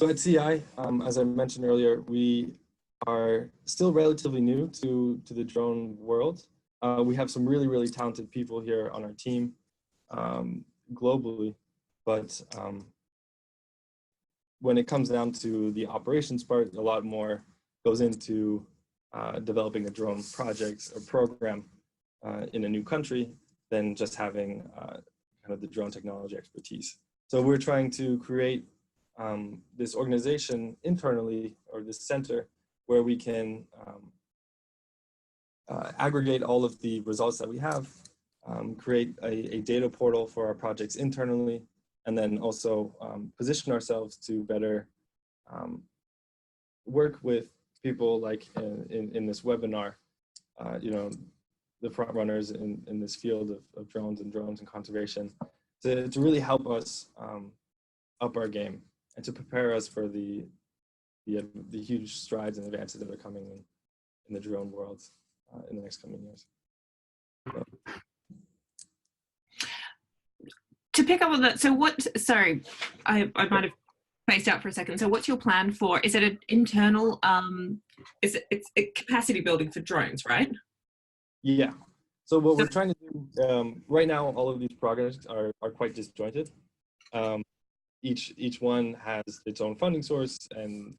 So at CI, as I mentioned earlier, we are still relatively new to the drone world. We have some really, really talented people here on our team globally, but when it comes down to the operations part, a lot more goes into developing a drone project or program in a new country than just having kind of the drone technology expertise. So we're trying to create this organization internally, or this center, where we can aggregate all of the results that we have, create a data portal for our projects internally, and then also position ourselves to better work with people like in this webinar, you know, the front runners in this field of drones and conservation, to really help us up our game and to prepare us for the huge strides and advances that are coming in the drone world in the next coming years. So. To pick up on that, so what, sorry, I might have spaced out for a second. So what's your plan for, is it an internal, it's a capacity building for drones, right? Yeah. So what we're trying to do, right now, all of these projects are quite disjointed. Each one has its own funding source, and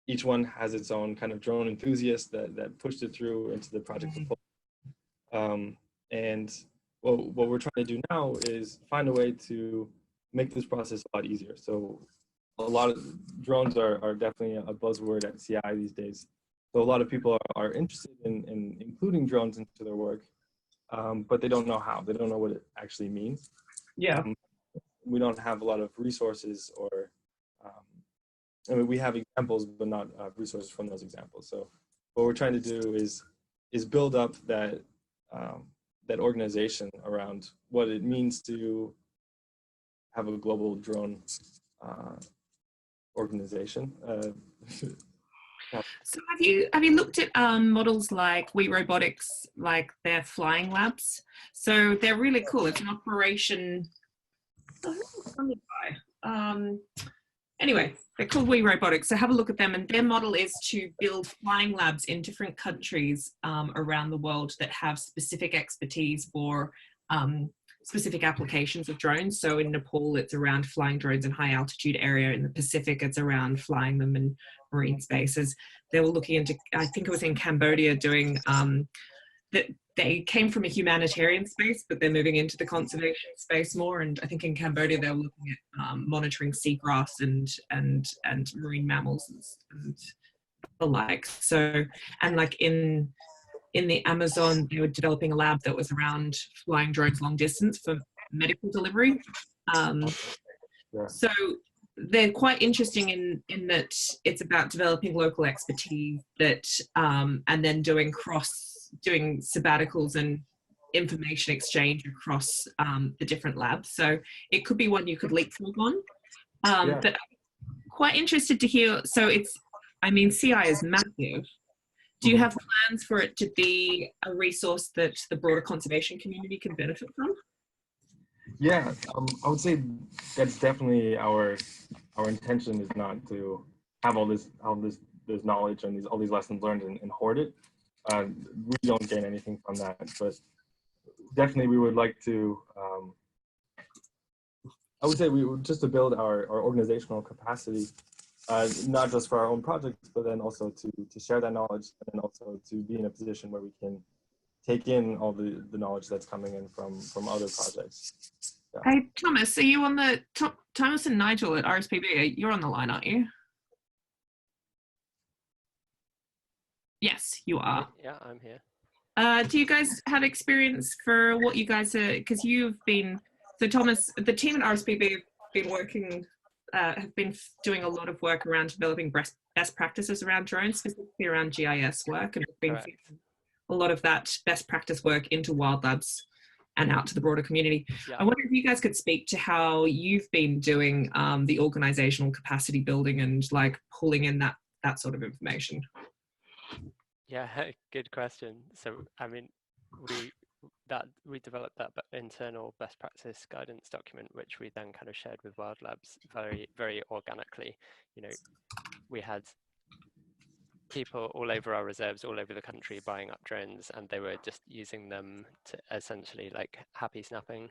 each one has its own kind of drone enthusiast that pushed it through into the project proposal. And what we're trying to do now is find a way to make this process a lot easier. So a lot of drones are definitely a buzzword at CI these days. So a lot of people are interested in including drones into their work, but they don't know how. They don't know what it actually means. Yeah. We don't have a lot of resources, or I mean, we have examples, but not resources from those examples. So what we're trying to do is build up that that organization around what it means to have a global drone organization. So have you looked at models like We Robotics, like their flying labs? So they're really cool. It's an operation. Anyway, they're called We Robotics. So have a look at them, and their model is to build flying labs in different countries around the world that have specific expertise for specific applications of drones. So in Nepal, it's around flying drones in high altitude area. In the Pacific, it's around flying them in marine spaces. They were looking into, I think it was in Cambodia, doing that. They came from a humanitarian space, but they're moving into the conservation space more. And I think in Cambodia, they were looking at monitoring seagrass and marine mammals and the like. So, and like in the Amazon, they were developing a lab that was around flying drones long distance for medical delivery. So they're quite interesting in that it's about developing local expertise that, and then doing sabbaticals and information exchange across the different labs. So it could be one you could leapfrog on. But I'm quite interested to hear, so it's, I mean, CI is massive. Do you have plans for it to be a resource that the broader conservation community can benefit from? Yeah, I would say that's definitely our intention, is not to have all this knowledge and all these lessons learned and hoard it. We don't gain anything from that, but definitely we would like to. I would say we would just to build our organizational capacity, not just for our own projects, but then also to share that knowledge, and also to be in a position where we can take in all the knowledge that's coming in from other projects. Yeah. Hey, Thomas, are you on the top? Thomas and Nigel at RSPB, you're on the line, aren't you? Yes, you are. Yeah, I'm here. Do you guys have experience for what you guys are, because you've been, so Thomas, the team at RSPB have been working, have been doing a lot of work around developing best practices around drones, specifically around GIS work, and have been a lot of that best practice work into Wild Labs and out to the broader community. Yeah. I wonder if you guys could speak to how you've been doing the organizational capacity building and like pulling in that sort of information. Yeah, good question. So, I mean, developed that internal best practice guidance document, which we then kind of shared with Wild Labs very, very organically. You know, we had people all over our reserves, all over the country, buying up drones, and they were just using them to essentially like happy snapping.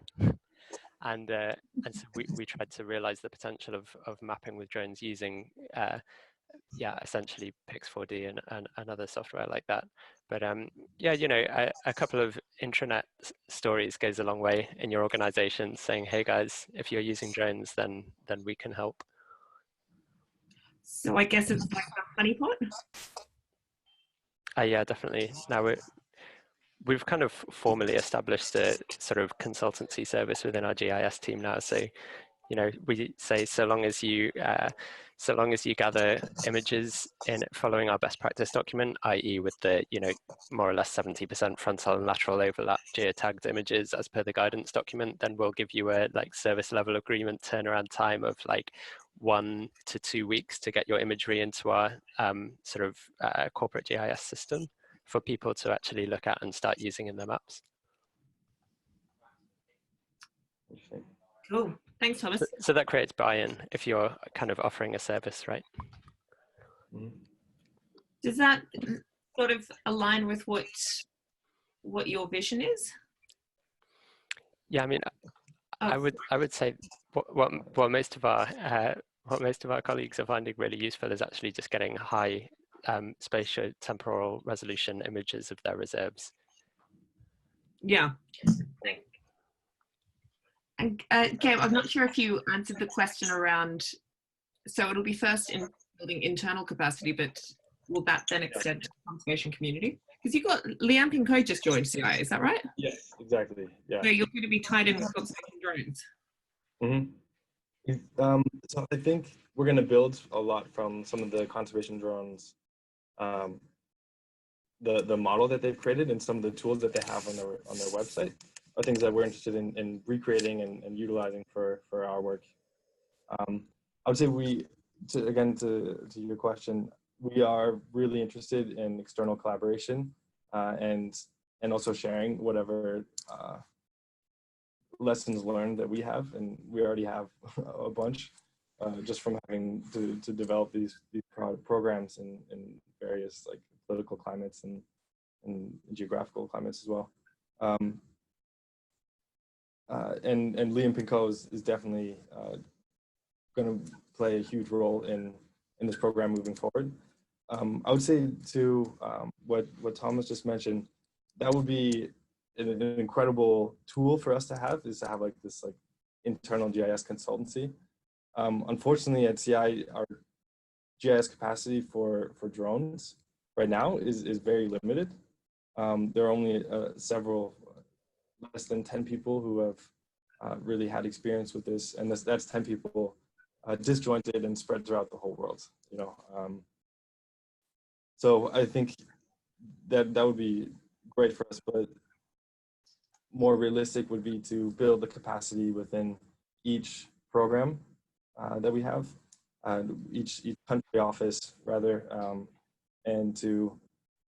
And so we tried to realize the potential of mapping with drones using essentially Pix4D and other software like that. But yeah, you know, a couple of intranet stories goes a long way in your organization, saying, hey guys, if you're using drones, then we can help. So I guess it's like a honeypot. Yeah, definitely. Now we've kind of formally established a sort of consultancy service within our GIS team now. So, you know, we say so long as you gather images in following our best practice document, i.e. with the, you know, more or less 70% frontal and lateral overlap geotagged images as per the guidance document, then we'll give you a like service level agreement turnaround time of like 1 to 2 weeks to get your imagery into our sort of corporate GIS system for people to actually look at and start using in their maps. Cool. Thanks, Thomas. So that creates buy-in if you're kind of offering a service, right? Does that sort of align with what your vision is? Yeah, I mean, I would say what most of our colleagues are finding really useful is actually just getting high spatio-temporal resolution images of their reserves. Yeah. And Gabe, I'm not sure if you answered the question around, so it'll be first in building internal capacity, but will that then extend to the conservation community? Because you've got Liam Pinko just joined CI, is that right? Yes, exactly. Yeah. So you're going to be tied in with conservation drones. Mm-hmm. So I think we're going to build a lot from some of the conservation drones, the model that they've created and some of the tools that they have on their website are things that we're interested in recreating and utilizing for our work. I would say to your question, we are really interested in external collaboration and also sharing whatever lessons learned that we have, and we already have a bunch just from having to develop these programs in various like political climates and geographical climates as well. And Liam Pinko is definitely going to play a huge role in this program moving forward. I would say to what Thomas just mentioned, that would be an incredible tool for us to have, is to have like this like internal GIS consultancy. Unfortunately at CI, our GIS capacity for drones right now is very limited. There are only several, less than 10 people who have really had experience with this, and that's 10 people disjointed and spread throughout the whole world, you know. So I think that would be great for us, but more realistic would be to build the capacity within each program that we have, each country office rather, and to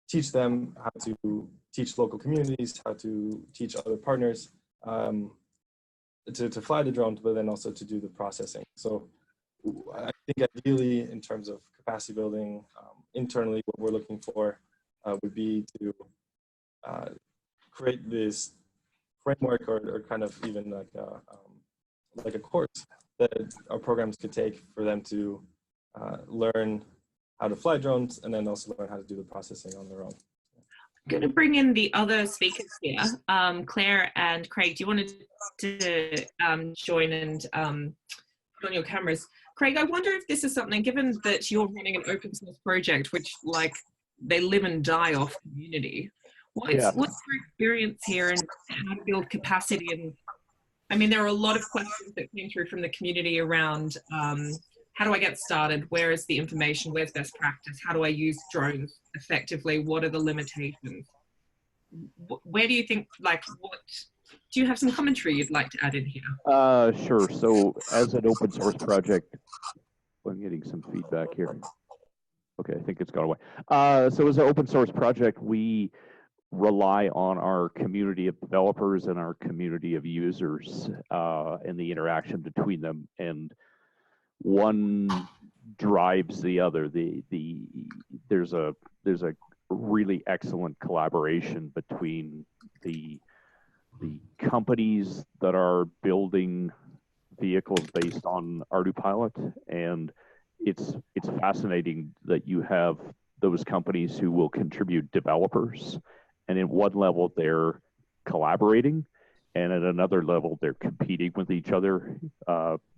teach them how to teach local communities, how to teach other partners to fly the drones, but then also to do the processing. So I think ideally in terms of capacity building, internally what we're looking for would be to create this framework or kind of even like a course that our programs could take for them to learn how to fly drones and then also learn how to do the processing on their own. I'm going to bring in the other speakers here, Claire and Craig. Do you want to join and put on your cameras? Craig, I wonder if this is something, given that you're running an open source project, which like they live and die off community. What's your experience here and how to build capacity? And I mean, there are a lot of questions that came through from the community around how do I get started? Where is the information? Where's best practice? How do I use drones effectively? What are the limitations? Where do you think, like, do you have some commentary you'd like to add in here? Sure. So as an open source project, I'm getting some feedback here. Okay, I think it's gone away. So as an open source project, we rely on our community of developers and our community of users and the interaction between them, and one drives the other. There's a really excellent collaboration between the companies that are building vehicles based on Autopilot, and it's fascinating that you have those companies who will contribute developers, and at one level they're collaborating, and at another level they're competing with each other,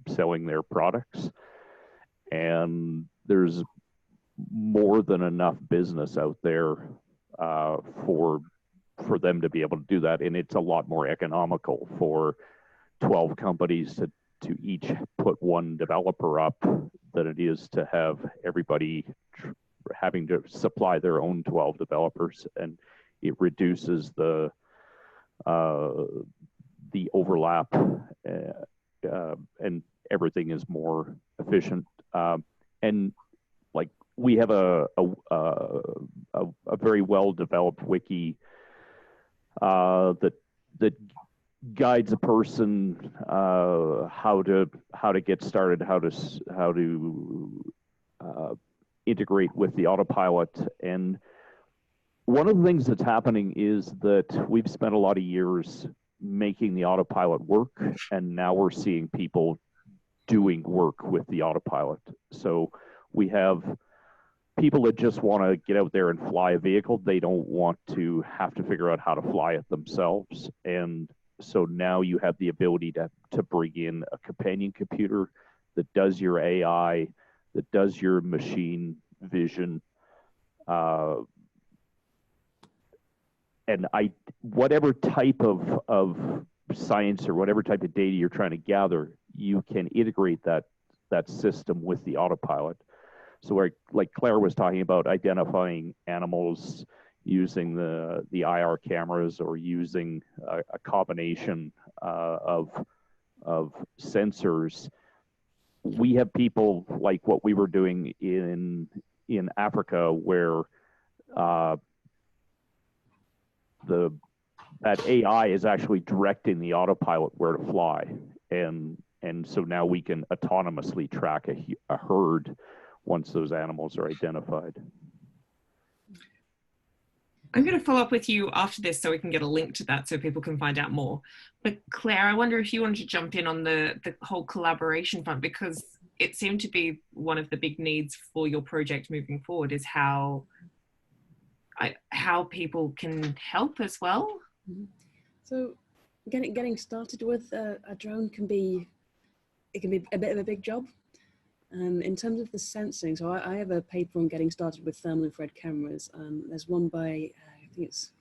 selling their products. And there's more than enough business out there for them to be able to do that, and it's a lot more economical for 12 companies to each put one developer up than it is to have everybody having to supply their own 12 developers, and it reduces the overlap, and everything is more efficient. And like, we have a very well developed wiki that guides a person how to get started, how to integrate with the Autopilot. And one of the things that's happening is that we've spent a lot of years making the Autopilot work, and now we're seeing people doing work with the Autopilot. So we have people that just want to get out there and fly a vehicle. They don't want to have to figure out how to fly it themselves. And so now you have the ability to bring in a companion computer that does your AI, that does your machine vision, and whatever type of science or whatever type of data you're trying to gather, you can integrate that system with the Autopilot. So where, like Claire was talking about, identifying animals using the IR cameras, or using a combination of sensors. We have people like what we were doing in Africa, where that AI is actually directing the Autopilot where to fly, and so now we can autonomously track a herd once those animals are identified. I'm going to follow up with you after this so we can get a link to that so people can find out more. But Claire, I wonder if you wanted to jump in on the whole collaboration front, because it seemed to be one of the big needs for your project moving forward, is how people can help as well. So getting started with a drone can be a bit of a big job. In terms of the sensing, so I have a paper on getting started with thermal infrared cameras. There's one by, I think it's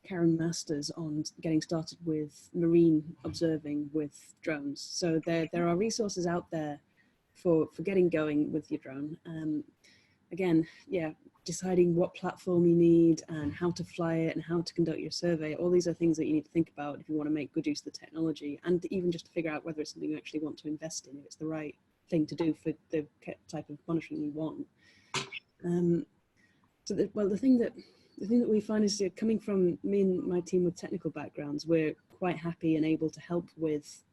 Karen Masters, on getting started with marine observing with drones. So there are resources out there for getting going with your drone. Again, yeah, deciding what platform you need and how to fly it and how to conduct your survey. All these are things that you need to think about if you want to make good use of the technology, and even just to figure out whether it's something you actually want to invest in, if it's the right thing to do for the type of monitoring you want. The thing that we find is, coming from me and my team with technical backgrounds, we're quite happy and able to help with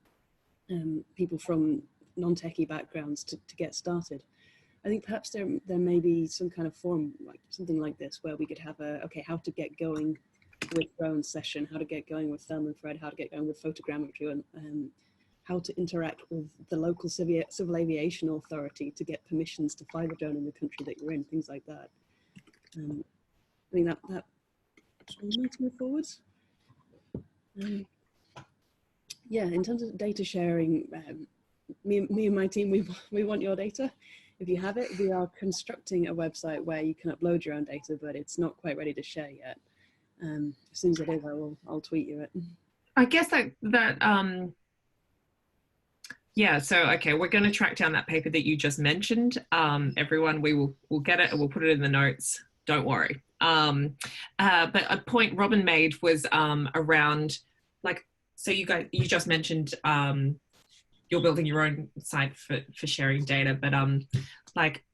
people from non-techie backgrounds to get started. I think perhaps there may be some kind of forum, like something like this, where we could have how to get going with drone session, how to get going with thermal infrared, how to get going with photogrammetry, and how to interact with the local civil aviation authority to get permissions to fly the drone in the country that you're in, things like that. I think that might move forwards. Yeah, in terms of data sharing, me and my team, we want your data. If you have it, we are constructing a website where you can upload your own data, but it's not quite ready to share yet. As soon as it is, I'll tweet you it. I guess yeah, so okay, we're going to track down that paper that you just mentioned. Everyone, we'll get it and we'll put it in the notes. Don't worry. But a point Robin made was around, like, so you just mentioned you're building your own site for sharing data, but like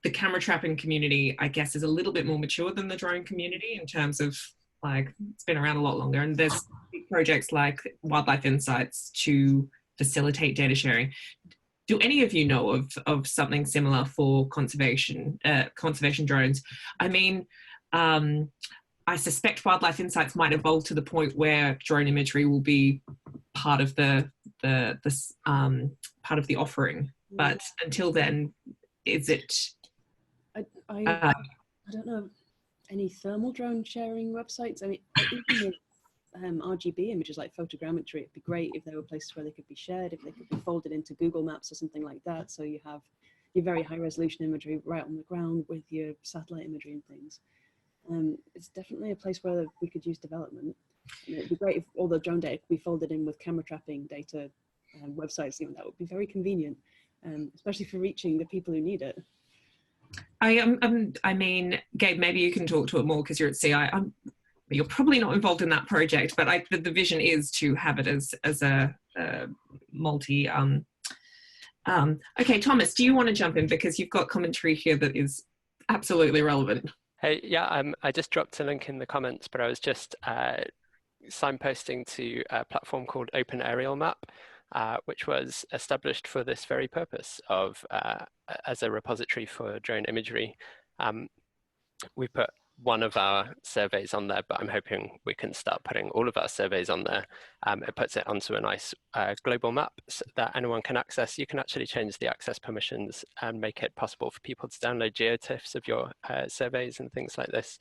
the camera trapping community, I guess, is a little bit more mature than the drone community in terms of Like, it's been around a lot longer, and there's big projects like Wildlife Insights to facilitate data sharing. Do any of you know of something similar for conservation drones? I mean, I suspect Wildlife Insights might evolve to the point where drone imagery will be part of the part of the offering. But until then, is it? I don't know any thermal drone sharing websites. I mean, even with RGB images like photogrammetry, it'd be great if there were places where they could be shared, if they could be folded into Google Maps or something like that. So you have your very high resolution imagery right on the ground with your satellite imagery and things. It's definitely a place where we could use development. And it'd be great if all the drone data could be folded in with camera trapping data websites. You know, that would be very convenient, especially for reaching the people who need it. I mean, Gabe, maybe you can talk to it more because you're at CI. You're probably not involved in that project, but the vision is to have it as a multi. Okay, Thomas, do you want to jump in because you've got commentary here that is absolutely relevant? Hey, yeah, I just dropped a link in the comments, but I was just signposting to a platform called Open Aerial Map, which was established for this very purpose of as a repository for drone imagery. We put one of our surveys on there, but I'm hoping we can start putting all of our surveys on there. It puts it onto a nice global map that anyone can access. You can actually change the access permissions and make it possible for people to download geotiffs of your surveys and things like this.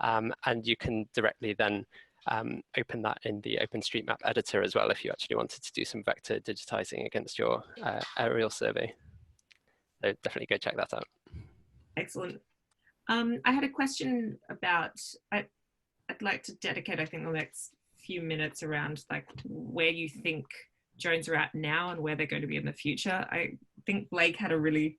And you can directly then open that in the OpenStreetMap editor as well if you actually wanted to do some vector digitizing against your aerial survey. So definitely go check that out. Excellent. I had a question about, I'd like to dedicate, I think, the next few minutes around like where you think drones are at now and where they're going to be in the future. I think Blake had a really,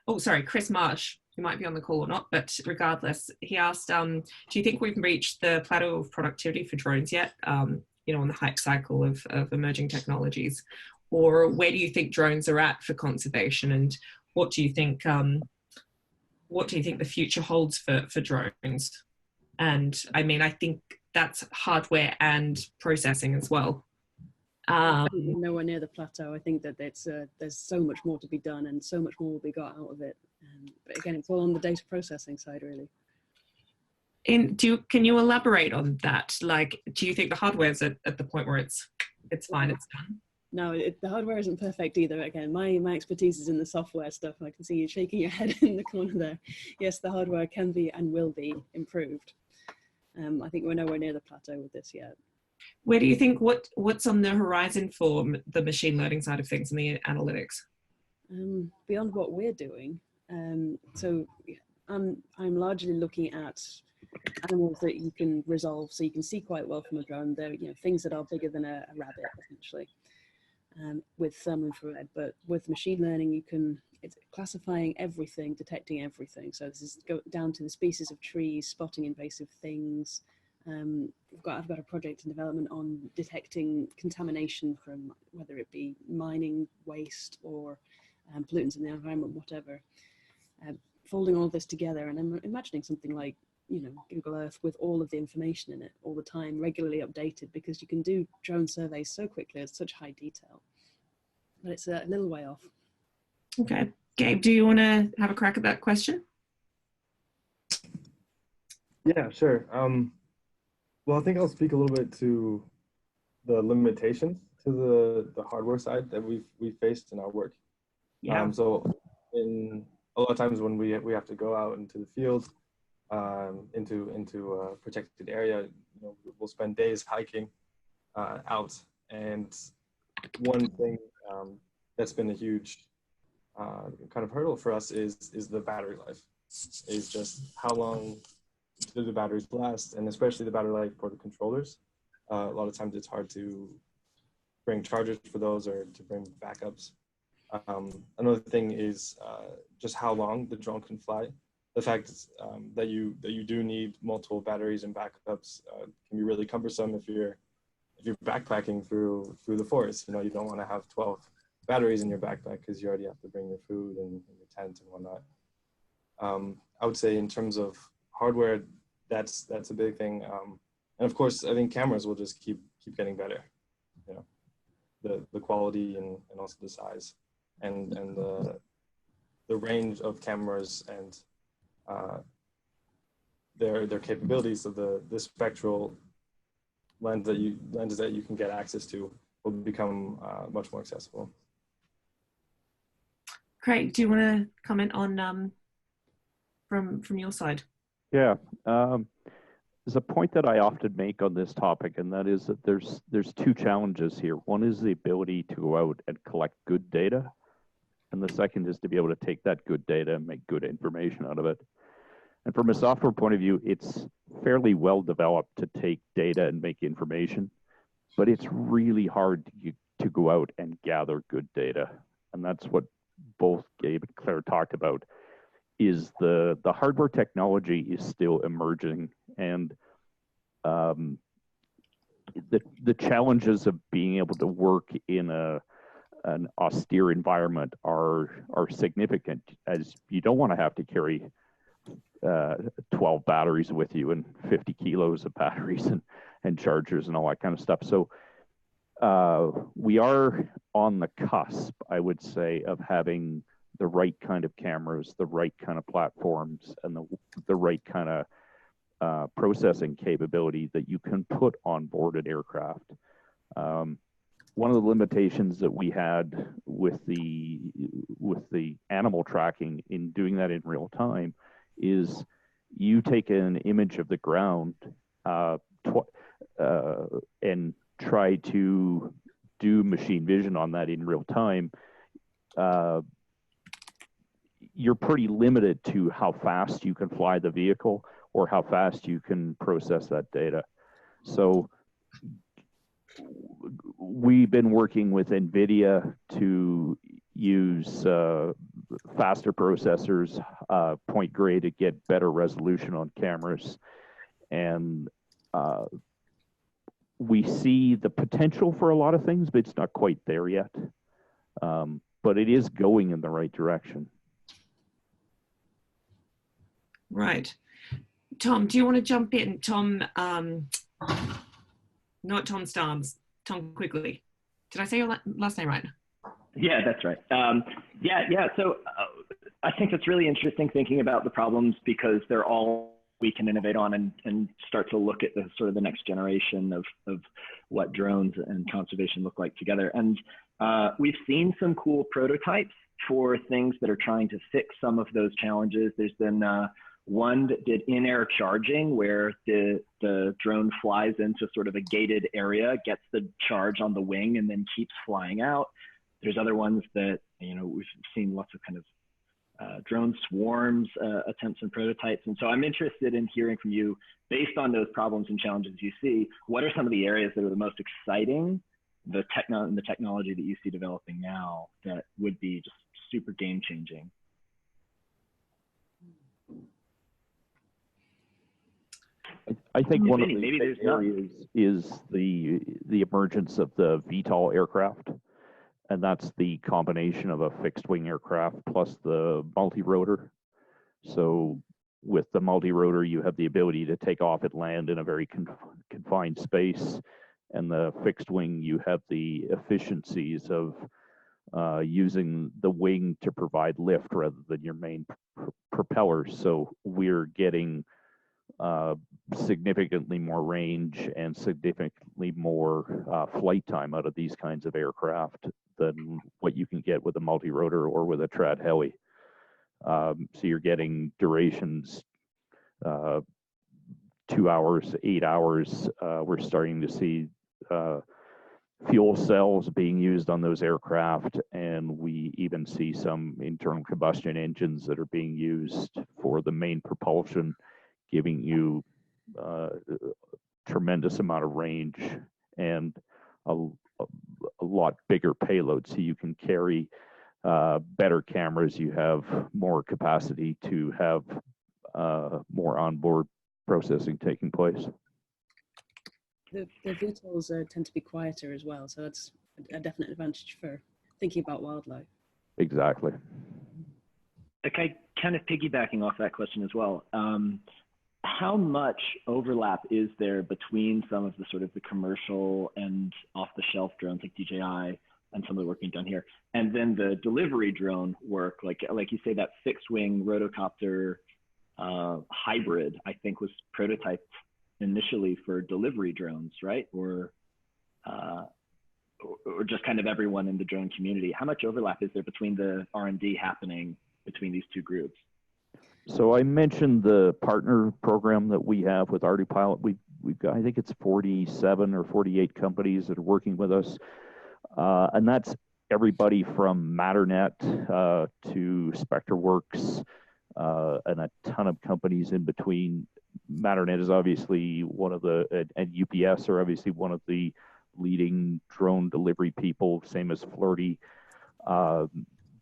oh, sorry, Chris Marsh, who might be on the call or not, but regardless, he asked, do you think we've reached the plateau of productivity for drones yet? You know, on the hype cycle of emerging technologies, or where do you think drones are at for conservation, and what do you think the future holds for drones? And I mean, I think that's hardware and processing as well. Nowhere near the plateau. I think that it's there's so much more to be done and so much more will be got out of it. But again, it's all on the data processing side, really. Can you elaborate on that? Like, do you think the hardware's at the point where it's fine, it's done? No, the hardware isn't perfect either. Again, my expertise is in the software stuff. I can see you shaking your head in the corner there. Yes, the hardware can be and will be improved. I think we're nowhere near the plateau with this yet. Where do you think, what's on the horizon for the machine learning side of things and the analytics? Beyond what we're doing. So I'm largely looking at animals that you can resolve, so you can see quite well from a drone. They're, you know, things that are bigger than a rabbit, essentially. With thermal infrared, but with machine learning, it's classifying everything, detecting everything. So this is down to the species of trees, spotting invasive things. I've got a project in development on detecting contamination from whether it be mining waste or pollutants in the environment, whatever. Folding all this together, and I'm imagining something like, you know, Google Earth with all of the information in it all the time, regularly updated, because you can do drone surveys so quickly at such high detail. But it's a little way off. Okay. Gabe, do you want to have a crack at that question? Yeah, sure. Well, I think I'll speak a little bit to the limitations to the hardware side that we've faced in our work. Yeah. So in a lot of times when we have to go out into the field, into a protected area, you know, we'll spend days hiking out, and one thing that's been a huge kind of hurdle for us is the battery life. Is just how long do the batteries last, and especially the battery life for the controllers. A lot of times it's hard to bring chargers for those or to bring backups. Another thing is just how long the drone can fly. The fact that you do need multiple batteries and backups can be really cumbersome if you're backpacking through the forest. You know, you don't want to have 12 batteries in your backpack because you already have to bring your food and your tent and whatnot. I would say in terms of hardware, that's a big thing. And of course, I think cameras will just keep getting better. You know, the quality and also the size and the range of cameras and their capabilities. So the spectral lenses that you can get access to will become much more accessible. Craig, do you want to comment on from your side? Yeah, there's a point that I often make on this topic, and that is that there's two challenges here. One is the ability to go out and collect good data, and the second is to be able to take that good data and make good information out of it. And from a software point of view, it's fairly well developed to take data and make information, but it's really hard to go out and gather good data. And that's what both Gabe and Claire talked about, is the hardware technology is still emerging, and the challenges of being able to work in an austere environment are significant, as you don't want to have to carry 12 batteries with you and 50 kilos of batteries and chargers and all that kind of stuff. So we are on the cusp, I would say, of having the right kind of cameras, the right kind of platforms, and the right kind of processing capability that you can put on board an aircraft. One of the limitations that we had with the animal tracking in doing that in real time is you take an image of the ground and try to do machine vision on that in real time. You're pretty limited to how fast you can fly the vehicle or how fast you can process that data. So we've been working with NVIDIA to use faster processors, point gray, to get better resolution on cameras. And we see the potential for a lot of things, but it's not quite there yet. But it is going in the right direction. Right. Tom, do you want to jump in? Tom, not Tom Starnes, Tom Quigley. Did I say your last name right? Yeah, that's right. So I think it's really interesting thinking about the problems, because they're all we can innovate on and start to look at the sort of the next generation of what drones and conservation look like together. And we've seen some cool prototypes for things that are trying to fix some of those challenges. There's been one that did in-air charging, where the drone flies into sort of a gated area, gets the charge on the wing, and then keeps flying out. There's other ones that, we've seen lots of kind of drone swarms attempts and prototypes. And so I'm interested in hearing from you, based on those problems and challenges you see, what are some of the areas that are the most exciting, the technology that you see developing now that would be just super game changing? I think one of the areas is the emergence of the VTOL aircraft, and that's the combination of a fixed wing aircraft plus the multi-rotor. So with the multi-rotor, you have the ability to take off and land in a very confined space, and the fixed wing, you have the efficiencies of using the wing to provide lift rather than your main propellers. So we're getting significantly more range and significantly more flight time out of these kinds of aircraft than what you can get with a multi-rotor or with a trad heli. So you're getting durations 2 hours, 8 hours. We're starting to see fuel cells being used on those aircraft, and we even see some internal combustion engines that are being used for the main propulsion, giving you a tremendous amount of range and a lot bigger payload. So you can carry better cameras, you have more capacity to have more onboard processing taking place. The VTOLs tend to be quieter as well, so that's a definite advantage for thinking about wildlife. Exactly. Okay, kind of piggybacking off that question as well. how much overlap is there between some of the sort of the commercial and off-the-shelf drones like DJI and some of the work being done here, and then the delivery drone work, like you say, that fixed-wing rotocopter hybrid, I think was prototyped initially for delivery drones, right? Or just kind of everyone in the drone community. How much overlap is there between the R&D happening between these two groups? So I mentioned the partner program that we have with ArduPilot. We've got, I think it's 47 or 48 companies that are working with us. And that's everybody from Matternet to SpectreWorks and a ton of companies in between. Matternet is obviously one of the, and UPS are obviously one of the leading drone delivery people, same as Flirty.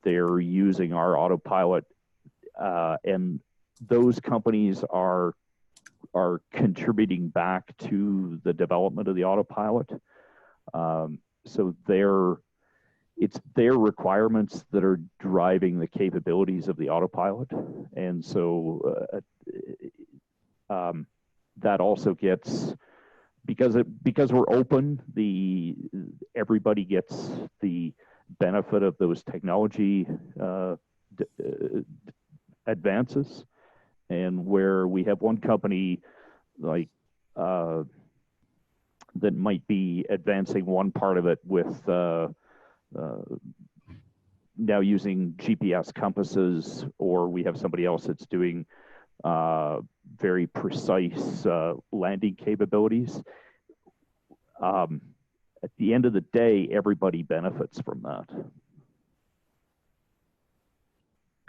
They're using our autopilot, and those companies are contributing back to the development of the autopilot. So it's their requirements that are driving the capabilities of the autopilot, and so that also gets, because we're open, everybody gets the benefit of those technology advances. And where we have one company like that might be advancing one part of it with now using GPS compasses, or we have somebody else that's doing very precise landing capabilities. At the end of the day, everybody benefits from that.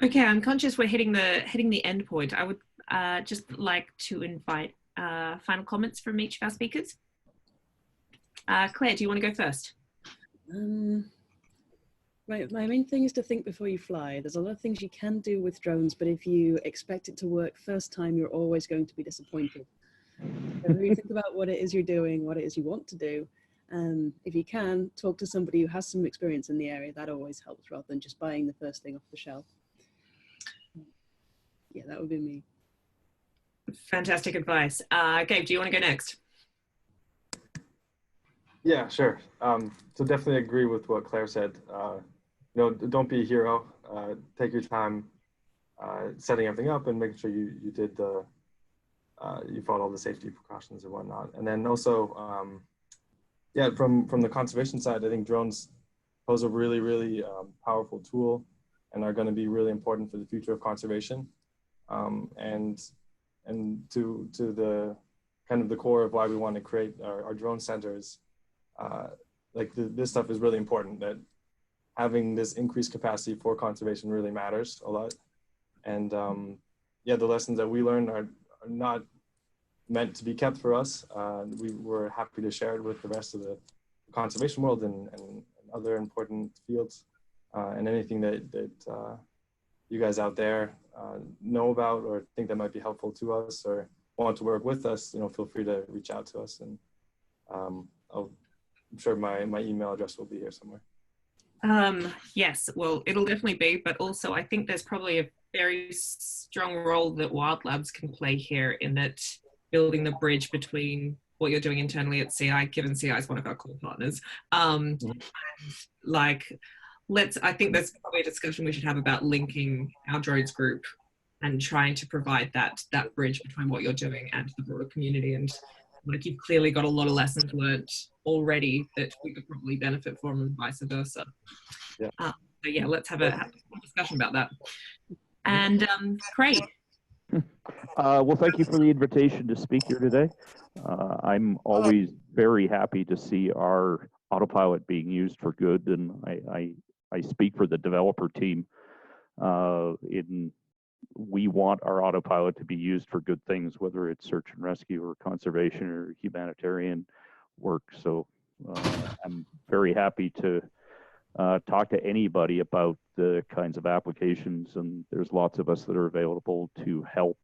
Okay, I'm conscious we're hitting the end point. I would just like to invite final comments from each of our speakers. Claire, do you want to go first? Right, my main thing is to think before you fly. There's a lot of things you can do with drones, but if you expect it to work first time, you're always going to be disappointed. So really think about what it is you're doing, what it is you want to do. If you can, talk to somebody who has some experience in the area. That always helps, rather than just buying the first thing off the shelf. Yeah, that would be me. Fantastic advice. Gabe, do you want to go next? Yeah, sure. So definitely agree with what Claire said. Don't be a hero. Take your time setting everything up and making sure you did you followed all the safety precautions and whatnot. And then also, yeah, from the conservation side, I think drones pose a really, really powerful tool and are going to be really important for the future of conservation. And to the kind of the core of why we want to create our drone centers, this stuff is really important, that having this increased capacity for conservation really matters a lot. And yeah, the lessons that we learned are not meant to be kept for us. We were happy to share it with the rest of the conservation world and other important fields, and anything that you guys out there know about or think that might be helpful to us or want to work with us, feel free to reach out to us. And I'm sure my email address will be here somewhere. Yes, well, it'll definitely be, but also I think there's probably a very strong role that Wild Labs can play here in that building the bridge between what you're doing internally at CI, given CI is one of our core partners. I think there's probably a discussion we should have about linking our drones group and trying to provide that bridge between what you're doing and the broader community. And like, you've clearly got a lot of lessons learned already that we could probably benefit from, and vice versa. Yeah. So yeah, let's have a discussion about that. And Craig. Well, thank you for the invitation to speak here today. I'm always very happy to see our autopilot being used for good, and I speak for the developer team. We want our autopilot to be used for good things, whether it's search and rescue or conservation or humanitarian work. So I'm very happy to talk to anybody about the kinds of applications, and there's lots of us that are available to help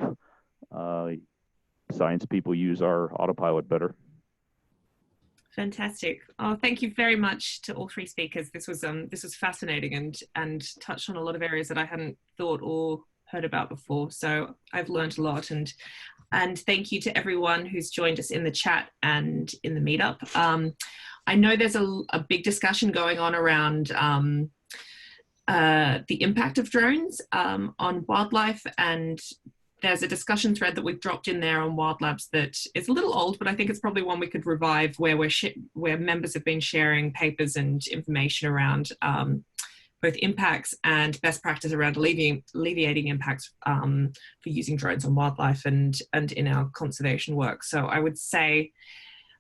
science people use our autopilot better. Fantastic. Oh, thank you very much to all three speakers. This was fascinating and touched on a lot of areas that I hadn't thought or heard about before. So I've learned a lot, and thank you to everyone who's joined us in the chat and in the meetup. I know there's a big discussion going on around the impact of drones on wildlife, and there's a discussion thread that we've dropped in there on Wild Labs that is a little old, but I think it's probably one we could revive, where where members have been sharing papers and information around both impacts and best practice around alleviating impacts for using drones on wildlife and in our conservation work. So I would say,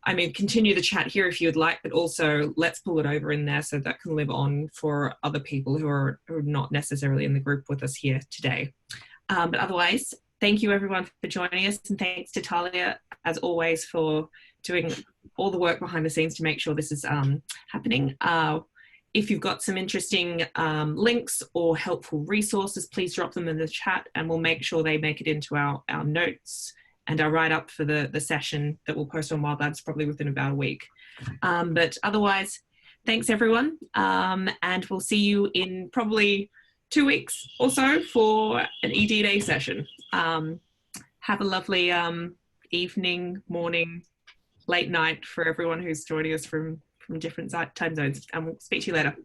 I mean, continue the chat here if you would like, but also let's pull it over in there so that can live on for other people who are not necessarily in the group with us here today. But otherwise, thank you everyone for joining us, and thanks to Talia, as always, for doing all the work behind the scenes to make sure this is happening. If you've got some interesting links or helpful resources, please drop them in the chat, and we'll make sure they make it into our notes and our write-up for the session that we'll post on Wild Labs probably within about a week. But otherwise, thanks everyone, and we'll see you in probably 2 weeks or so for an ED Day session. Have a lovely evening, morning, late night for everyone who's joining us from different time zones, and we'll speak to you later.